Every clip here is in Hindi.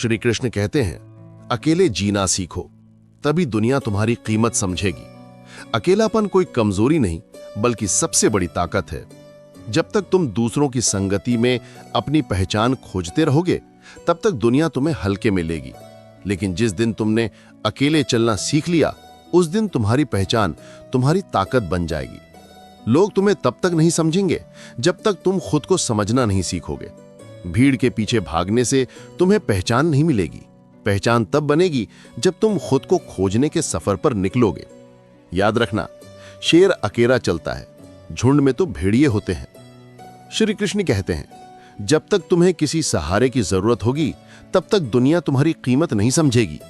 श्री कृष्ण कहते हैं, अकेले जीना सीखो, तभी दुनिया तुम्हारी कीमत समझेगी। अकेलापन कोई कमजोरी नहीं, बल्कि सबसे बड़ी ताकत है। जब तक तुम दूसरों की संगति में अपनी पहचान खोजते रहोगे, तब तक दुनिया तुम्हें हल्के में लेगी। लेकिन जिस दिन तुमने अकेले चलना सीख लिया, उस दिन तुम्हारी पहचान तुम्हारी ताकत बन जाएगी। लोग तुम्हें तब तक नहीं समझेंगे जब तक तुम खुद को समझना नहीं सीखोगे। भीड़ के पीछे भागने से तुम्हें पहचान नहीं मिलेगी। पहचान तब बनेगी जब तुम खुद को खोजने के सफर पर निकलोगे। याद रखना, शेर अकेला चलता है, झुंड में तो भेड़िए होते हैं। श्री कृष्ण कहते हैं, जब तक तुम्हें किसी सहारे की जरूरत होगी, तब तक दुनिया तुम्हारी कीमत नहीं समझेगी।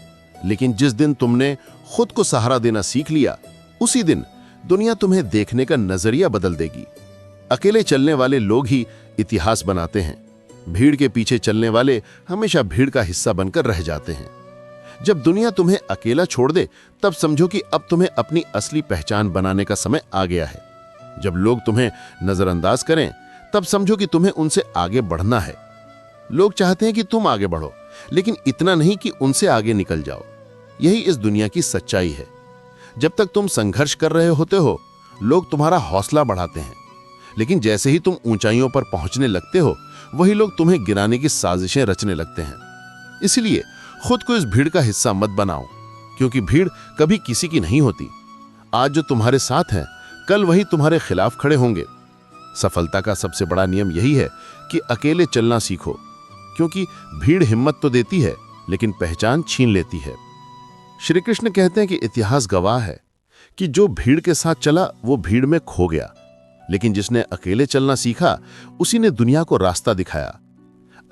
लेकिन जिस दिन तुमने खुद को सहारा देना सीख लिया, उसी दिन दुनिया तुम्हें देखने का नजरिया बदल देगी। अकेले चलने वाले लोग ही इतिहास बनाते हैं। भीड़ के पीछे चलने वाले हमेशा भीड़ का हिस्सा बनकर रह जाते हैं। जब दुनिया तुम्हें अकेला छोड़ दे, तब समझो कि अब तुम्हें अपनी असली पहचान बनाने का समय आ गया है। जब लोग तुम्हें नजरअंदाज करें, तब समझो कि तुम्हें उनसे आगे बढ़ना है। लोग चाहते हैं कि तुम आगे बढ़ो, लेकिन इतना नहीं कि उनसे आगे निकल जाओ। यही इस दुनिया की सच्चाई है। जब तक तुम संघर्ष कर रहे होते हो, लोग तुम्हारा हौसला बढ़ाते हैं। लेकिन जैसे ही तुम ऊंचाइयों पर पहुंचने लगते हो, वही लोग तुम्हें गिराने की साजिशें रचने लगते हैं। इसलिए खुद को इस भीड़ का हिस्सा मत बनाओ, क्योंकि भीड़ कभी किसी की नहीं होती। आज जो तुम्हारे साथ हैं, कल वही तुम्हारे खिलाफ खड़े होंगे। सफलता का सबसे बड़ा नियम यही है कि अकेले चलना सीखो, क्योंकि भीड़ हिम्मत तो देती है, लेकिन पहचान छीन लेती है। श्री कृष्ण कहते हैं कि इतिहास गवाह है कि जो भीड़ के साथ चला, वो भीड़ में खो गया। लेकिन जिसने अकेले चलना सीखा, उसी ने दुनिया को रास्ता दिखाया।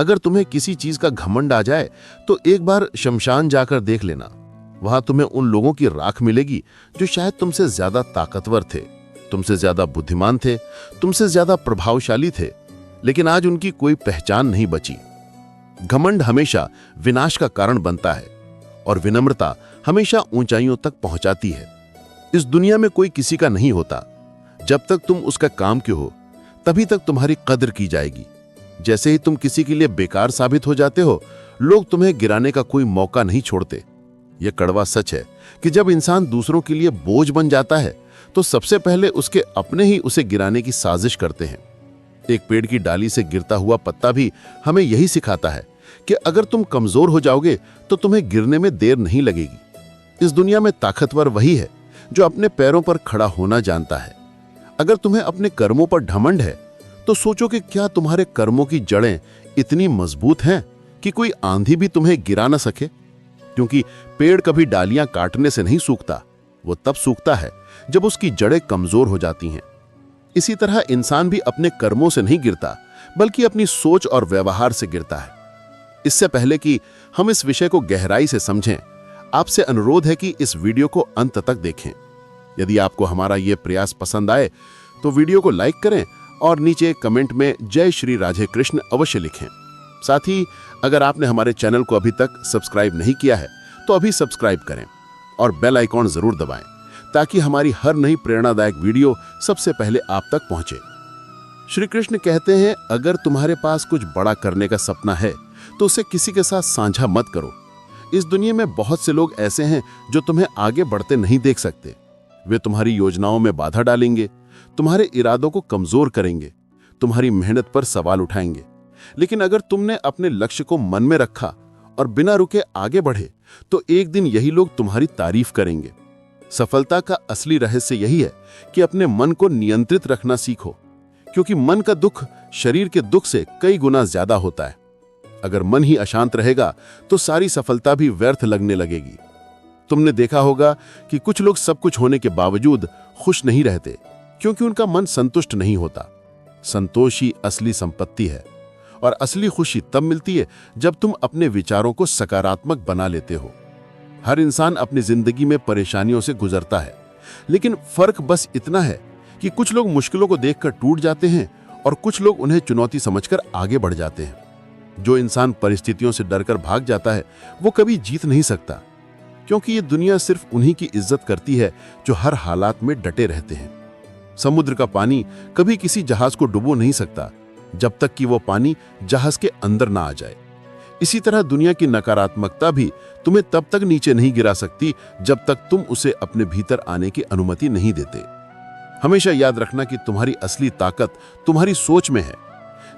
अगर तुम्हें किसी चीज का घमंड आ जाए, तो एक बार शमशान जाकर देख लेना। वहां तुम्हें उन लोगों की राख मिलेगी जो शायद तुमसे ज्यादा ताकतवर थे, तुमसे ज्यादा बुद्धिमान थे, तुमसे ज्यादा प्रभावशाली थे, लेकिन आज उनकी कोई पहचान नहीं बची। घमंड हमेशा विनाश का कारण बनता है, और विनम्रता हमेशा ऊंचाइयों तक पहुंचाती है। इस दुनिया में कोई किसी का नहीं होता। जब तक तुम उसका काम के हो, तभी तक तुम्हारी कदर की जाएगी। जैसे ही तुम किसी के लिए बेकार साबित हो जाते हो, लोग तुम्हें गिराने का कोई मौका नहीं छोड़ते। यह कड़वा सच है कि जब इंसान दूसरों के लिए बोझ बन जाता है, तो सबसे पहले उसके अपने ही उसे गिराने की साजिश करते हैं। एक पेड़ की डाली से गिरता हुआ पत्ता भी हमें यही सिखाता है कि अगर तुम कमजोर हो जाओगे, तो तुम्हें गिरने में देर नहीं लगेगी। इस दुनिया में ताकतवर वही है जो अपने पैरों पर खड़ा होना जानता है। अगर तुम्हें अपने कर्मों पर घमंड है, तो सोचो कि क्या तुम्हारे कर्मों की जड़ें इतनी मजबूत हैं कि कोई आंधी भी तुम्हें गिरा न सके। क्योंकि पेड़ कभी डालियां काटने से नहीं सूखता, वो तब सूखता है जब उसकी जड़ें कमजोर हो जाती हैं। इसी तरह इंसान भी अपने कर्मों से नहीं गिरता, बल्कि अपनी सोच और व्यवहार से गिरता है। इससे पहले कि हम इस विषय को गहराई से समझें, आपसे अनुरोध है कि इस वीडियो को अंत तक देखें। यदि आपको हमारा यह प्रयास पसंद आए, तो वीडियो को लाइक करें और नीचे कमेंट में जय श्री राधे कृष्ण अवश्य लिखें। साथ ही अगर आपने हमारे चैनल को अभी तक सब्सक्राइब नहीं किया है, तो अभी सब्सक्राइब करें और बेल आइकॉन जरूर दबाएं, ताकि हमारी हर नई प्रेरणादायक वीडियो सबसे पहले आप तक पहुंचे। श्री कृष्ण कहते हैं, अगर तुम्हारे पास कुछ बड़ा करने का सपना है, तो उसे किसी के साथ साझा मत करो। इस दुनिया में बहुत से लोग ऐसे हैं जो तुम्हें आगे बढ़ते नहीं देख सकते। वे तुम्हारी योजनाओं में बाधा डालेंगे, तुम्हारे इरादों को कमजोर करेंगे, तुम्हारी मेहनत पर सवाल उठाएंगे। लेकिन अगर तुमने अपने लक्ष्य को मन में रखा और बिना रुके आगे बढ़े, तो एक दिन यही लोग तुम्हारी तारीफ करेंगे। सफलता का असली रहस्य यही है कि अपने मन को नियंत्रित रखना सीखो, क्योंकि मन का दुख शरीर के दुख से कई गुना ज्यादा होता है। अगर मन ही अशांत रहेगा, तो सारी सफलता भी व्यर्थ लगने लगेगी। तुमने देखा होगा कि कुछ लोग सब कुछ होने के बावजूद खुश नहीं रहते, क्योंकि उनका मन संतुष्ट नहीं होता। संतोष ही असली संपत्ति है, और असली खुशी तब मिलती है जब तुम अपने विचारों को सकारात्मक बना लेते हो। हर इंसान अपनी जिंदगी में परेशानियों से गुजरता है, लेकिन फर्क बस इतना है कि कुछ लोग मुश्किलों को देखकर टूट जाते हैं और कुछ लोग उन्हें चुनौती समझकर आगे बढ़ जाते हैं। जो इंसान परिस्थितियों से डरकर भाग जाता है, वो कभी जीत नहीं सकता, क्योंकि ये दुनिया सिर्फ उन्हीं की इज्जत करती है जो हर हालात में डटे रहते हैं। समुद्र का पानी कभी किसी जहाज को डुबो नहीं सकता, जब तक कि वो पानी जहाज के अंदर ना आ जाए। इसी तरह दुनिया की नकारात्मकता भी तुम्हें तब तक नीचे नहीं गिरा सकती जब तक तुम उसे अपने भीतर आने की अनुमति नहीं देते। हमेशा याद रखना कि तुम्हारी असली ताकत तुम्हारी सोच में है।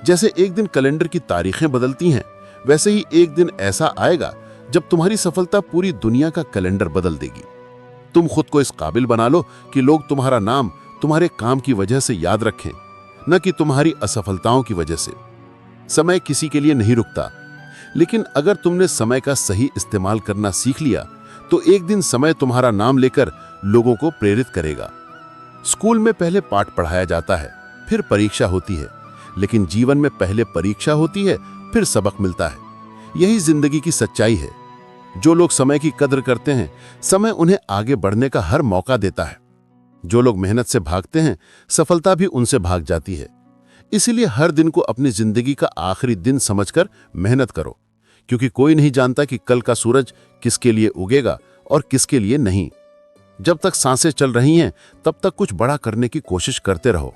जैसे एक दिन कैलेंडर की तारीखें बदलती हैं, वैसे ही एक दिन ऐसा आएगा जब तुम्हारी सफलता पूरी दुनिया का कैलेंडर बदल देगी। तुम खुद को इस काबिल बना लो कि लोग तुम्हारा नाम तुम्हारे काम की वजह से याद रखें, न कि तुम्हारी असफलताओं की वजह से। समय किसी के लिए नहीं रुकता, लेकिन अगर तुमने समय का सही इस्तेमाल करना सीख लिया तो एक दिन समय तुम्हारा नाम लेकर लोगों को प्रेरित करेगा। स्कूल में पहले पाठ पढ़ाया जाता है, फिर परीक्षा होती है, लेकिन जीवन में पहले परीक्षा होती है, फिर सबक मिलता है। यही जिंदगी की सच्चाई है। जो लोग समय की कद्र करते हैं, समय उन्हें आगे बढ़ने का हर मौका देता है। जो लोग मेहनत से भागते हैं, सफलता भी उनसे भाग जाती है। इसीलिए हर दिन को अपनी जिंदगी का आखिरी दिन समझकर मेहनत करो, क्योंकि कोई नहीं जानता कि कल का सूरज किसके लिए उगेगा और किसके लिए नहीं। जब तक सांसें चल रही हैं, तब तक कुछ बड़ा करने की कोशिश करते रहो।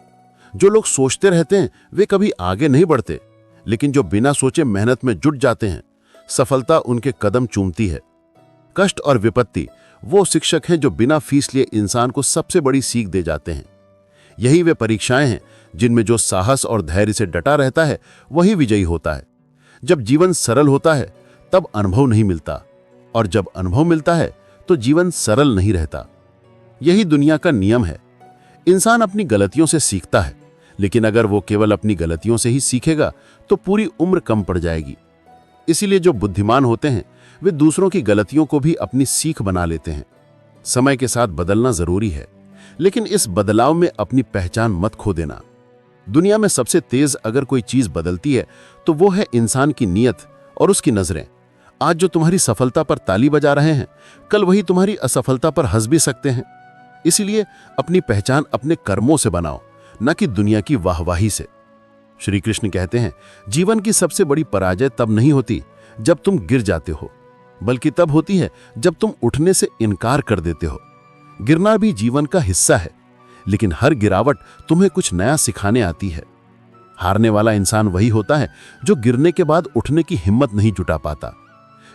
जो लोग सोचते रहते हैं, वे कभी आगे नहीं बढ़ते, लेकिन जो बिना सोचे मेहनत में जुट जाते हैं, सफलता उनके कदम चूमती है। कष्ट और विपत्ति वो शिक्षक हैं जो बिना फीस लिए इंसान को सबसे बड़ी सीख दे जाते हैं। यही वे परीक्षाएं हैं जिनमें जो साहस और धैर्य से डटा रहता है, वही विजयी होता है। जब जीवन सरल होता है, तब अनुभव नहीं मिलता, और जब अनुभव मिलता है तो जीवन सरल नहीं रहता। यही दुनिया का नियम है। इंसान अपनी गलतियों से सीखता है, लेकिन अगर वो केवल अपनी गलतियों से ही सीखेगा तो पूरी उम्र कम पड़ जाएगी। इसीलिए जो बुद्धिमान होते हैं, वे दूसरों की गलतियों को भी अपनी सीख बना लेते हैं। समय के साथ बदलना जरूरी है, लेकिन इस बदलाव में अपनी पहचान मत खो देना। दुनिया में सबसे तेज अगर कोई चीज बदलती है तो वो है इंसान की नीयत और उसकी नजरें। आज जो तुम्हारी सफलता पर ताली बजा रहे हैं, कल वही तुम्हारी असफलता पर हंस भी सकते हैं। इसीलिए अपनी पहचान अपने कर्मों से बनाओ, न कि दुनिया की वाहवाही से। श्री कृष्ण कहते हैं, जीवन की सबसे बड़ी पराजय तब नहीं होती जब तुम गिर जाते हो, बल्कि तब होती है जब तुम उठने से इनकार कर देते हो। गिरना भी जीवन का हिस्सा है, लेकिन हर गिरावट तुम्हें कुछ नया सिखाने आती है। हारने वाला इंसान वही होता है जो गिरने के बाद उठने की हिम्मत नहीं जुटा पाता।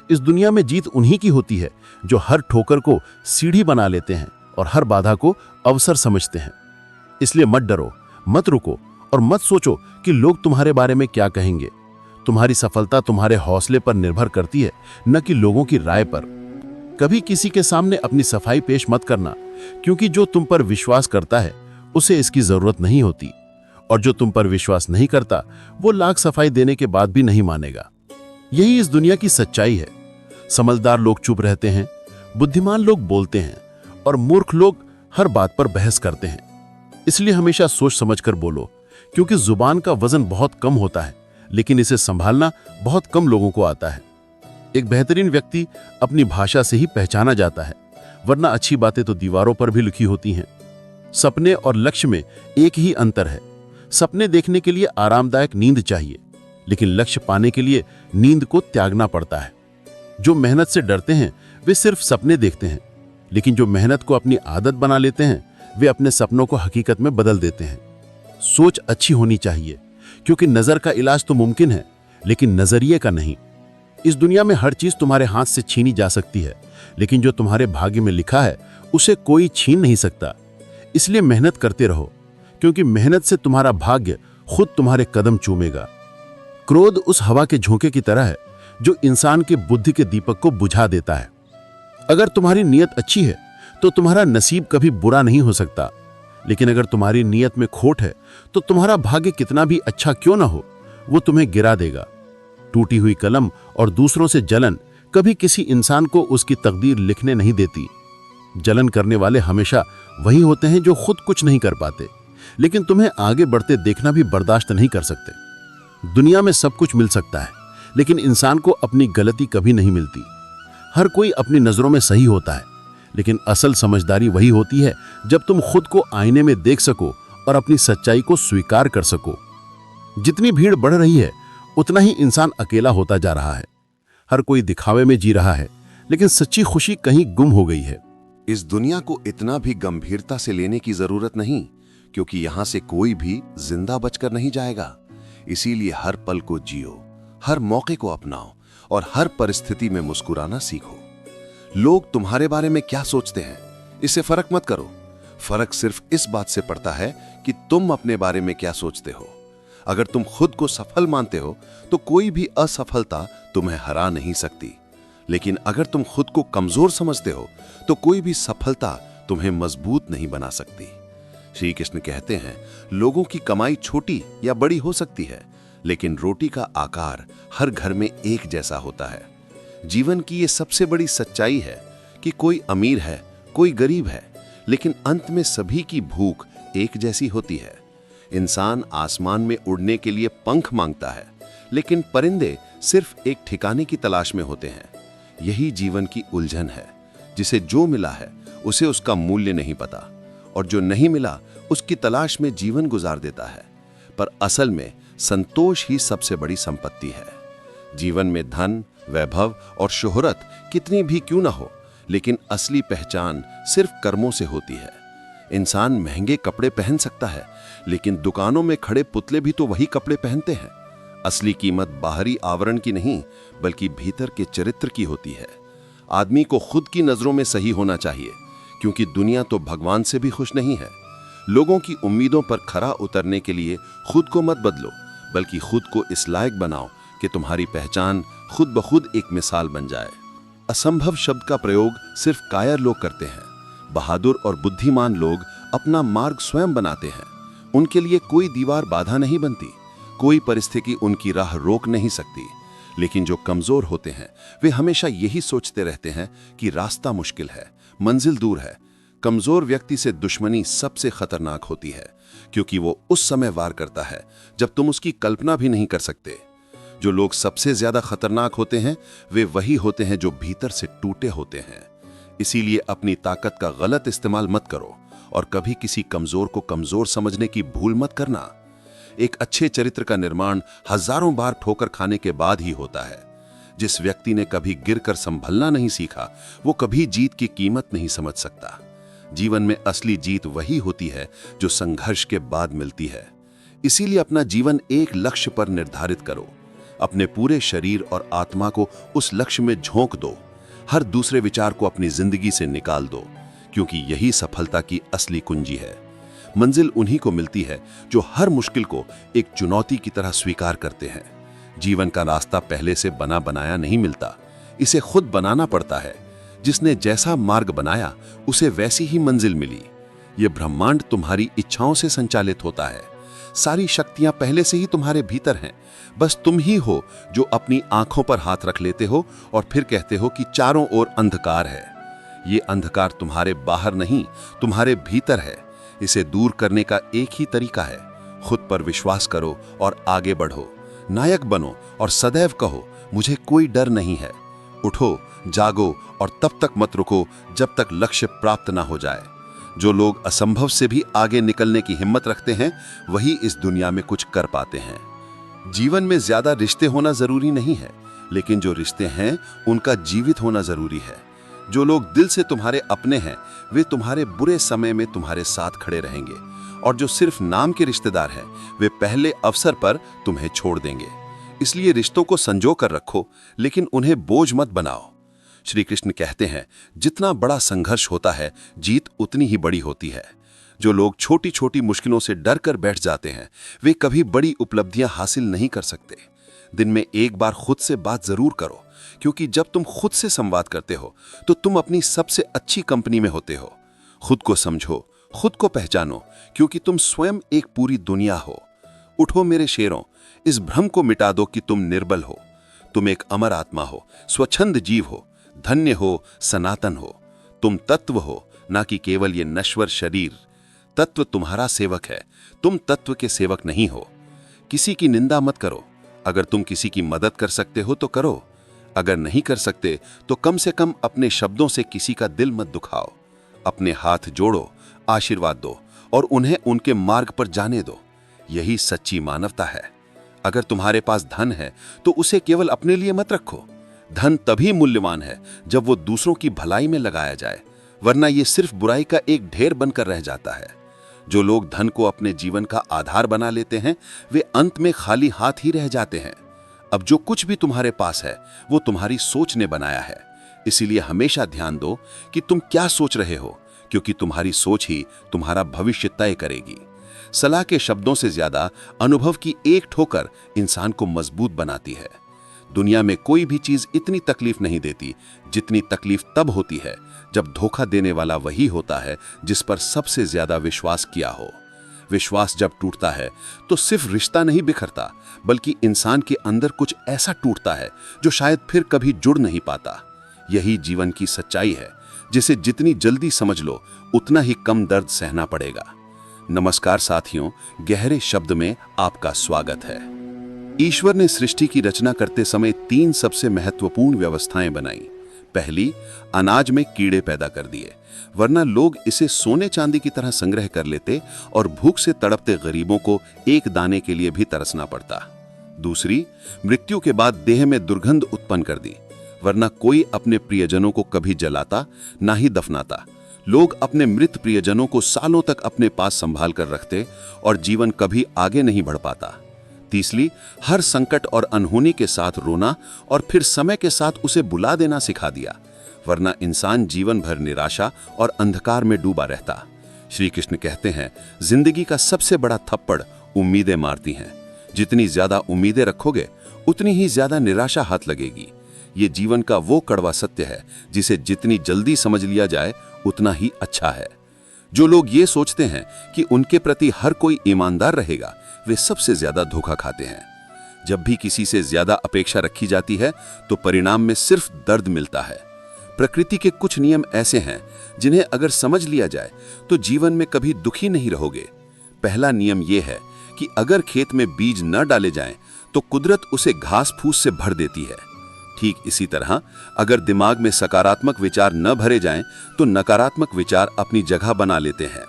इस दुनिया में जीत उन्हीं की होती है जो हर ठोकर को सीढ़ी बना लेते हैं और हर बाधा को अवसर समझते हैं। इसलिए मत डरो, मत रुको और मत सोचो कि लोग तुम्हारे बारे में क्या कहेंगे। तुम्हारी सफलता तुम्हारे हौसले पर निर्भर करती है, न कि लोगों की राय पर। कभी किसी के सामने अपनी सफाई पेश मत करना, क्योंकि जो तुम पर विश्वास करता है उसे इसकी जरूरत नहीं होती, और जो तुम पर विश्वास नहीं करता वो लाख सफाई देने के बाद भी नहीं मानेगा। यही इस दुनिया की सच्चाई है। समझदार लोग चुप रहते हैं, बुद्धिमान लोग बोलते हैं, और मूर्ख लोग हर बात पर बहस करते हैं। इसलिए हमेशा सोच समझकर बोलो, क्योंकि जुबान का वजन बहुत कम होता है, लेकिन इसे संभालना बहुत कम लोगों को आता है। एक बेहतरीन व्यक्ति अपनी भाषा से ही पहचाना जाता है, वरना अच्छी बातें तो दीवारों पर भी लिखी होती हैं। सपने और लक्ष्य में एक ही अंतर है। सपने देखने के लिए आरामदायक नींद चाहिए, लेकिन लक्ष्य पाने के लिए नींद को त्यागना पड़ता है। जो मेहनत से डरते हैं वे सिर्फ सपने देखते हैं, लेकिन जो मेहनत को अपनी आदत बना लेते हैं वे अपने सपनों को हकीकत में बदल देते हैं। सोच अच्छी होनी चाहिए, क्योंकि नजर का इलाज तो मुमकिन है, लेकिन नजरिए का नहीं। इस दुनिया में हर चीज तुम्हारे हाथ से छीनी जा सकती है, लेकिन जो तुम्हारे भाग्य में लिखा है उसे कोई छीन नहीं सकता। इसलिए मेहनत करते रहो, क्योंकि मेहनत से तुम्हारा भाग्य खुद तुम्हारे कदम चूमेगा। क्रोध उस हवा के झोंके की तरह है जो इंसान के बुद्धि के दीपक को बुझा देता है। अगर तुम्हारी नीयत अच्छी है तो तुम्हारा नसीब कभी बुरा नहीं हो सकता, लेकिन अगर तुम्हारी नीयत में खोट है तो तुम्हारा भाग्य कितना भी अच्छा क्यों ना हो, वो तुम्हें गिरा देगा। टूटी हुई कलम और दूसरों से जलन कभी किसी इंसान को उसकी तकदीर लिखने नहीं देती। जलन करने वाले हमेशा वही होते हैं जो खुद कुछ नहीं कर पाते, लेकिन तुम्हें आगे बढ़ते देखना भी बर्दाश्त नहीं कर सकते। दुनिया में सब कुछ मिल सकता है, लेकिन इंसान को अपनी गलती कभी नहीं मिलती। हर कोई अपनी नजरों में सही होता है, लेकिन असल समझदारी वही होती है जब तुम खुद को आईने में देख सको और अपनी सच्चाई को स्वीकार कर सको। जितनी भीड़ बढ़ रही है उतना ही इंसान अकेला होता जा रहा है। हर कोई दिखावे में जी रहा है, लेकिन सच्ची खुशी कहीं गुम हो गई है। इस दुनिया को इतना भी गंभीरता से लेने की जरूरत नहीं, क्योंकि यहां से कोई भी जिंदा बचकर नहीं जाएगा। इसीलिए हर पल को जियो, हर मौके को अपनाओ और हर परिस्थिति में मुस्कुराना सीखो। लोग तुम्हारे बारे में क्या सोचते हैं, इससे फर्क मत करो। फर्क सिर्फ इस बात से पड़ता है कि तुम अपने बारे में क्या सोचते हो। अगर तुम खुद को सफल मानते हो तो कोई भी असफलता तुम्हें हरा नहीं सकती। लेकिन अगर तुम खुद को कमजोर समझते हो तो कोई भी सफलता तुम्हें मजबूत नहीं बना सकती। श्री कृष्ण कहते हैं, लोगों की कमाई छोटी या बड़ी हो सकती है, लेकिन रोटी का आकार हर घर में एक जैसा होता है। जीवन की ये सबसे बड़ी सच्चाई है कि कोई अमीर है, कोई गरीब है, लेकिन अंत में सभी की भूख एक जैसी होती है। इंसान आसमान में उड़ने के लिए पंख मांगता है, लेकिन परिंदे सिर्फ एक ठिकाने की तलाश में होते हैं। यही जीवन की उलझन है। जिसे जो मिला है उसे उसका मूल्य नहीं पता, और जो नहीं मिला उसकी तलाश में जीवन गुजार देता है। पर असल में संतोष ही सबसे बड़ी संपत्ति है। जीवन में धन, वैभव और शोहरत कितनी भी क्यों ना हो, लेकिन असली पहचान सिर्फ कर्मों से होती है। इंसान महंगे कपड़े पहन सकता है, लेकिन दुकानों में खड़े पुतले भी तो वही कपड़े पहनते हैं। असली कीमत बाहरी आवरण की नहीं, बल्कि भीतर के चरित्र की होती है। आदमी को खुद की नजरों में सही होना चाहिए, क्योंकि दुनिया तो भगवान से भी खुश नहीं है। लोगों की उम्मीदों पर खरा उतरने के लिए खुद को मत बदलो, बल्कि खुद को इस लायक बनाओ कि तुम्हारी पहचान खुद ब खुद एक मिसाल बन जाए। असंभव शब्द का प्रयोग सिर्फ कायर लोग करते हैं। बहादुर और बुद्धिमान लोग अपना मार्ग स्वयं बनाते हैं। उनके लिए कोई दीवार बाधा नहीं बनती, कोई परिस्थिति उनकी राह रोक नहीं सकती। लेकिन जो कमजोर होते हैं वे हमेशा यही सोचते रहते हैं कि रास्ता मुश्किल है, मंजिल दूर है। कमजोर व्यक्ति से दुश्मनी सबसे खतरनाक होती है, क्योंकि वो उस समय वार करता है जब तुम उसकी कल्पना भी नहीं कर सकते। जो लोग सबसे ज्यादा खतरनाक होते हैं वे वही होते हैं जो भीतर से टूटे होते हैं। इसीलिए अपनी ताकत का गलत इस्तेमाल मत करो, और कभी किसी कमजोर को कमजोर समझने की भूल मत करना। एक अच्छे चरित्र का निर्माण हजारों बार ठोकर खाने के बाद ही होता है। जिस व्यक्ति ने कभी गिरकर संभलना नहीं सीखा, वो कभी जीत की कीमत नहीं समझ सकता। जीवन में असली जीत वही होती है जो संघर्ष के बाद मिलती है। इसीलिए अपना जीवन एक लक्ष्य पर निर्धारित करो। अपने पूरे शरीर और आत्मा को उस लक्ष्य में झोंक दो। हर दूसरे विचार को अपनी जिंदगी से निकाल दो, क्योंकि यही सफलता की असली कुंजी है। मंजिल उन्हीं को मिलती है जो हर मुश्किल को एक चुनौती की तरह स्वीकार करते हैं। जीवन का रास्ता पहले से बना बनाया नहीं मिलता, इसे खुद बनाना पड़ता है। जिसने जैसा मार्ग बनाया उसे वैसी ही मंजिल मिली। ये ब्रह्मांड तुम्हारी इच्छाओं से संचालित होता है। सारी शक्तियां पहले से ही तुम्हारे भीतर हैं। बस तुम ही हो जो अपनी आंखों पर हाथ रख लेते हो और फिर कहते हो कि चारों ओर अंधकार है। ये अंधकार तुम्हारे बाहर नहीं, तुम्हारे भीतर है। इसे दूर करने का एक ही तरीका है, खुद पर विश्वास करो और आगे बढ़ो। नायक बनो और सदैव कहो, मुझे कोई डर नहीं है। उठो, जागो और तब तक मत रुको जब तक लक्ष्य प्राप्त ना हो जाए। जो लोग असंभव से भी आगे निकलने की हिम्मत रखते हैं, वही इस दुनिया में कुछ कर पाते हैं। जीवन में ज्यादा रिश्ते होना जरूरी नहीं है, लेकिन जो रिश्ते हैं उनका जीवित होना जरूरी है। जो लोग दिल से तुम्हारे अपने हैं, वे तुम्हारे बुरे समय में तुम्हारे साथ खड़े रहेंगे, और जो सिर्फ नाम के रिश्तेदार हैं, वे पहले अवसर पर तुम्हें छोड़ देंगे। इसलिए रिश्तों को संजो कर रखो, लेकिन उन्हें बोझ मत बनाओ। श्री कृष्ण कहते हैं, जितना बड़ा संघर्ष होता है, जीत उतनी ही बड़ी होती है। जो लोग छोटी छोटी मुश्किलों से डर कर बैठ जाते हैं, वे कभी बड़ी उपलब्धियां हासिल नहीं कर सकते। दिन में एक बार खुद से बात जरूर करो, क्योंकि जब तुम खुद से संवाद करते हो तो तुम अपनी सबसे अच्छी कंपनी में होते हो। खुद को समझो, खुद को पहचानो, क्योंकि तुम स्वयं एक पूरी दुनिया हो। उठो मेरे शेरों, इस भ्रम को मिटा दो कि तुम निर्बल हो। तुम एक अमर आत्मा हो, स्वच्छंद जीव हो, धन्य हो, सनातन हो। तुम तत्व हो, ना कि केवल ये नश्वर शरीर। तत्व तुम्हारा सेवक है, तुम तत्व के सेवक नहीं हो। किसी की निंदा मत करो। अगर तुम किसी की मदद कर सकते हो तो करो, अगर नहीं कर सकते तो कम से कम अपने शब्दों से किसी का दिल मत दुखाओ। अपने हाथ जोड़ो, आशीर्वाद दो और उन्हें उनके मार्ग पर जाने दो। यही सच्ची मानवता है। अगर तुम्हारे पास धन है तो उसे केवल अपने लिए मत रखो। धन तभी मूल्यवान है जब वो दूसरों की भलाई में लगाया जाए, वरना ये सिर्फ बुराई का एक ढेर बनकर रह जाता है। जो लोग धन को अपने जीवन का आधार बना लेते हैं, वे अंत में खाली हाथ ही रह जाते हैं। अब जो कुछ भी तुम्हारे पास है वो तुम्हारी सोच ने बनाया है। इसीलिए हमेशा ध्यान दो कि तुम क्या सोच रहे हो, क्योंकि तुम्हारी सोच ही तुम्हारा भविष्य तय करेगी। सलाह के शब्दों से ज्यादा अनुभव की एक ठोकर इंसान को मजबूत बनाती है। दुनिया में कोई भी चीज इतनी तकलीफ नहीं देती जितनी तकलीफ तब होती है जब धोखा देने वाला वही होता है जिस पर सबसे ज्यादा विश्वास किया हो। विश्वास जब टूटता है तो सिर्फ रिश्ता नहीं बिखरता, बल्कि इंसान के अंदर कुछ ऐसा टूटता है जो शायद फिर कभी जुड़ नहीं पाता। यही जीवन की सच्चाई है, जिसे जितनी जल्दी समझ लो उतना ही कम दर्द सहना पड़ेगा। नमस्कार साथियों, गहरे शब्द में आपका स्वागत है। ईश्वर ने सृष्टि की रचना करते समय 3 सबसे महत्वपूर्ण व्यवस्थाएं बनाई। पहली, अनाज में कीड़े पैदा कर दिए, वरना लोग इसे सोने चांदी की तरह संग्रह कर लेते और भूख से तड़पते गरीबों को एक दाने के लिए भी तरसना पड़ता। दूसरी, मृत्यु के बाद देह में दुर्गंध उत्पन्न कर दी, वरना कोई अपने प्रियजनों को कभी जलाता ना ही दफनाता। लोग अपने मृत प्रियजनों को सालों तक अपने पास संभाल कर रखते और जीवन कभी आगे नहीं बढ़ पाता। तीसरी, हर संकट और अनहोनी के साथ रोना और फिर समय के साथ उसे बुला देना सिखा दिया, वरना इंसान जीवन भर निराशा और अंधकार में डूबा रहता। श्री कृष्ण कहते हैं, जिंदगी का सबसे बड़ा थप्पड़ उम्मीदें मारती हैं। जितनी ज्यादा उम्मीदें रखोगे उतनी ही ज्यादा निराशा हाथ लगेगी। ये जीवन का वो कड़वा सत्य है जिसे जितनी जल्दी समझ लिया जाए उतना ही अच्छा है। जो लोग ये सोचते हैं कि उनके प्रति हर कोई ईमानदार रहेगा, वे सबसे ज्यादा धोखा खाते हैं। जब भी किसी से ज्यादा अपेक्षा रखी जाती है तो परिणाम में सिर्फ दर्द मिलता है। प्रकृति के कुछ नियम ऐसे हैं जिन्हें अगर समझ लिया जाए तो जीवन में कभी दुखी नहीं रहोगे। पहला नियम यह है कि अगर खेत में बीज न डाले जाएं तो कुदरत उसे घास फूस से भर देती है। ठीक इसी तरह अगर दिमाग में सकारात्मक विचार न भरे जाएं तो नकारात्मक विचार अपनी जगह बना लेते हैं।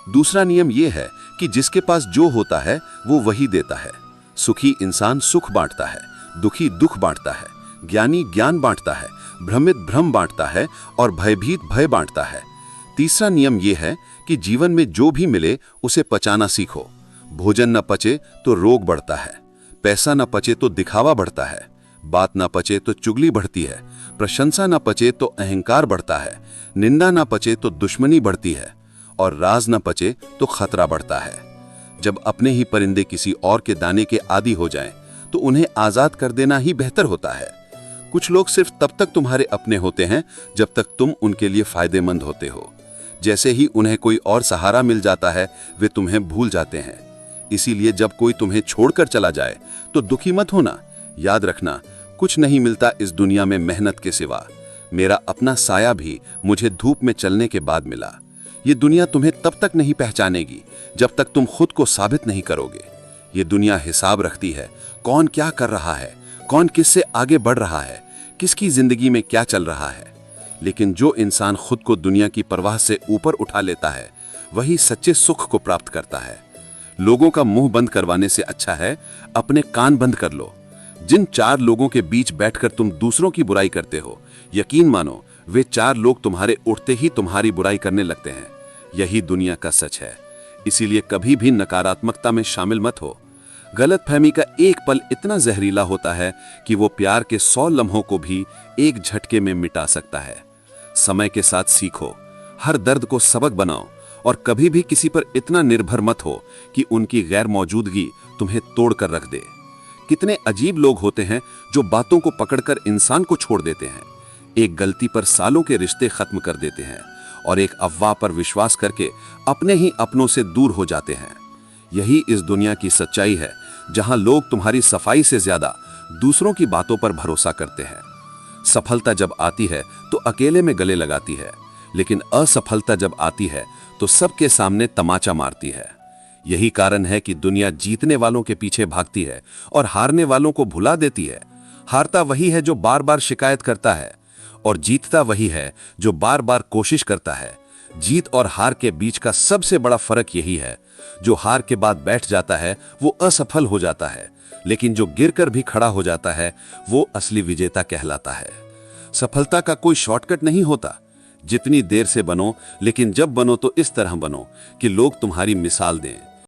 दूसरा नियम यह है कि जिसके पास जो होता है वो वही देता है। सुखी इंसान सुख बांटता है, दुखी दुख बांटता है, ज्ञानी ज्ञान बांटता है, भ्रमित भ्रम बांटता है और भयभीत भय बांटता है। तीसरा नियम यह है कि जीवन में जो भी मिले उसे पचाना सीखो। भोजन न पचे तो रोग बढ़ता है, पैसा न पचे तो दिखावा बढ़ता है, बात न पचे तो चुगली बढ़ती है, प्रशंसा न पचे तो अहंकार बढ़ता है, निंदा न पचे तो दुश्मनी बढ़ती है और राज न पचे तो खतरा बढ़ता है। जब अपने ही परिंदे किसी और के दाने के आदी हो जाएं, तो उन्हें आजाद कर देना ही बेहतर होता है। कुछ लोग सिर्फ तब तक तुम्हारे अपने होते हैं जब तक तुम उनके लिए फायदेमंद होते हो। जैसे ही उन्हें कोई और सहारा मिल जाता है वे तुम्हें भूल जाते हैं। इसीलिए जब कोई तुम्हें छोड़कर चला जाए तो दुखी मत होना। याद रखना, कुछ नहीं मिलता इस दुनिया में मेहनत के सिवा। मेरा अपना साया भी मुझे धूप में चलने के बाद मिला। ये दुनिया तुम्हें तब तक नहीं पहचानेगी जब तक तुम खुद को साबित नहीं करोगे। ये दुनिया हिसाब रखती है कौन क्या कर रहा है, कौन किससे आगे बढ़ रहा है, किसकी जिंदगी में क्या चल रहा है। लेकिन जो इंसान खुद को दुनिया की परवाह से ऊपर उठा लेता है वही सच्चे सुख को प्राप्त करता है। लोगों का मुंह बंद करवाने से अच्छा है अपने कान बंद कर लो। जिन 4 लोगों के बीच बैठकर तुम दूसरों की बुराई करते हो, यकीन मानो वे 4 लोग तुम्हारे उठते ही तुम्हारी बुराई करने लगते हैं। यही दुनिया का सच है। इसीलिए कभी भी नकारात्मकता में शामिल मत हो। गलतफहमी का एक पल इतना जहरीला होता है कि वो प्यार के 100 लम्हों को भी एक झटके में मिटा सकता है। समय के साथ सीखो, हर दर्द को सबक बनाओ और कभी भी किसी पर इतना निर्भर मत हो कि उनकी गैर मौजूदगी तुम्हें तोड़ कर रख दे। कितने अजीब लोग होते हैं जो बातों को पकड़कर इंसान को छोड़ देते हैं। एक गलती पर सालों के रिश्ते खत्म कर देते हैं और एक अफवाह पर विश्वास करके अपने ही अपनों से दूर हो जाते हैं। यही इस दुनिया की सच्चाई है, जहां लोग तुम्हारी सफाई से ज्यादा दूसरों की बातों पर भरोसा करते हैं। सफलता जब आती है तो अकेले में गले लगाती है, लेकिन असफलता जब आती है तो सबके सामने तमाचा मारती है। यही कारण है कि दुनिया जीतने वालों के पीछे भागती है और हारने वालों को भुला देती है। हारता वही है जो बार बार शिकायत करता है और जीतता वही है जो बार बार कोशिश करता है। जीत और हार के बीच का सबसे बड़ा फर्क यही है, जो हार के बाद बैठ जाता है वो असफल हो जाता है, लेकिन जो गिरकर भी खड़ा हो जाता है वो असली विजेता कहलाता है। सफलता का कोई शॉर्टकट नहीं होता। जितनी देर से बनो, लेकिन जब बनो तो इस तरह बनो कि लोग तुम्हारी मिसाल दें।